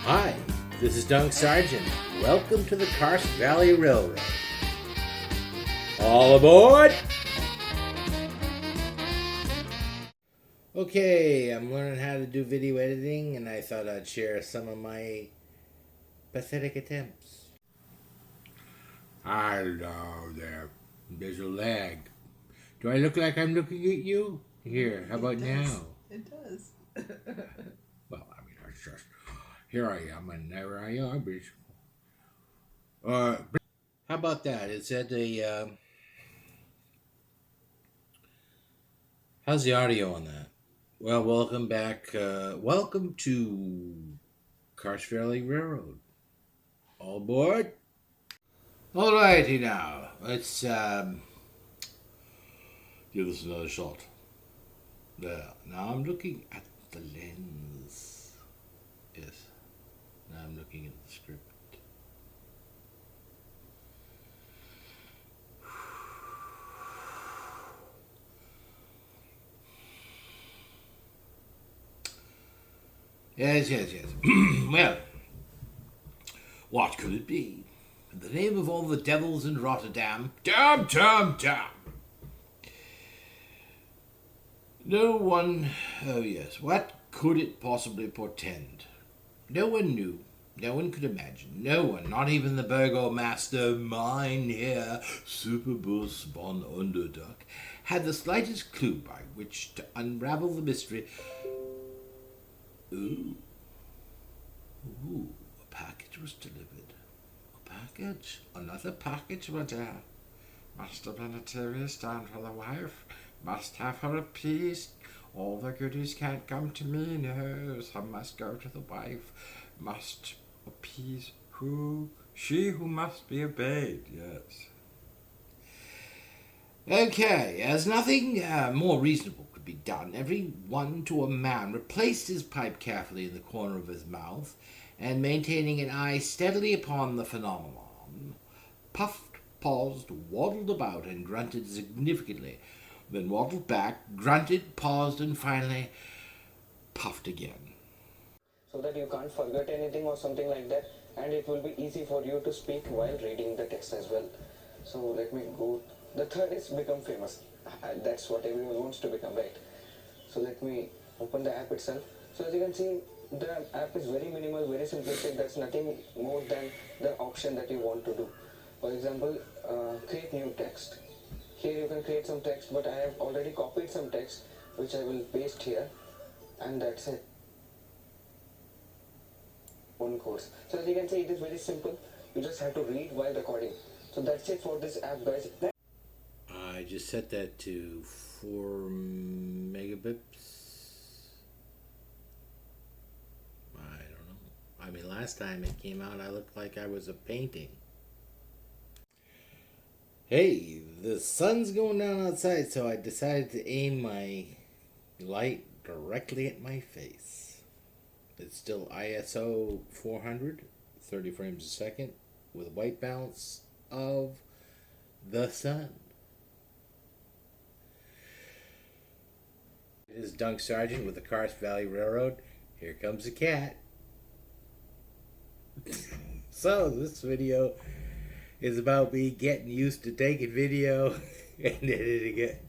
Hi, this is Dunk Sargent. Welcome to the Karst Valley Railroad. All aboard! Okay, I'm learning how to do video editing, and I thought I'd share some of my pathetic attempts. Hello there. There's a lag. Do I look like I'm looking at you? Here, how about now? It does. Well, I mean, it's just, here I am, and there I am. How about that? Is that how's the audio on that? Well, welcome back. Welcome to Karst Valley Railroad. All aboard? Alrighty now. Let's give this another shot. There. Now I'm looking at the lens. Yes. Now I'm looking at the script. Yes. Well, what could it be? In the name of all the devils in Rotterdam, damn! No one, oh yes, what could it possibly portend? No one knew, no one could imagine, no one, not even the burgomaster, Mynheer Superbus von Underduck, had the slightest clue by which to unravel the mystery. Ooh, a package was delivered. A package? Another package, madame. Must have been a serious down for the wife. Must have her appeased. All the goodies can't come to me, no. Some must go to the wife. Must appease who? She who must be obeyed, yes. Okay, as nothing more reasonable could be done, every one to a man replaced his pipe carefully in the corner of his mouth, and maintaining an eye steadily upon the phenomenon, puffed, paused, waddled about, and grunted significantly, then waddled back, grunted, paused, and finally puffed again. So that you can't forget anything or something like that, and it will be easy for you to speak while reading the text as well. So let me go. The third is become famous. That's what everyone wants to become, right? So let me open the app itself. So as you can see, the app is very minimal, very simplistic. That's nothing more than the option that you want to do. For example, create new text. Here you can create some text, but I have already copied some text which I will paste here, and that's it. One course. So as you can see, it is very simple. You just have to read while recording. So that's it for this app, guys. I just set that to 4 megabits. I don't know. I mean, last time it came out, I looked like I was a painting. Hey, the sun's going down outside, so I decided to aim my light directly at my face. It's still ISO 400, 30 frames a second, with white balance of the sun. This is Dunk Sargent with the Karst Valley Railroad. Here comes the cat. So, this video is about me getting used to taking video and editing it.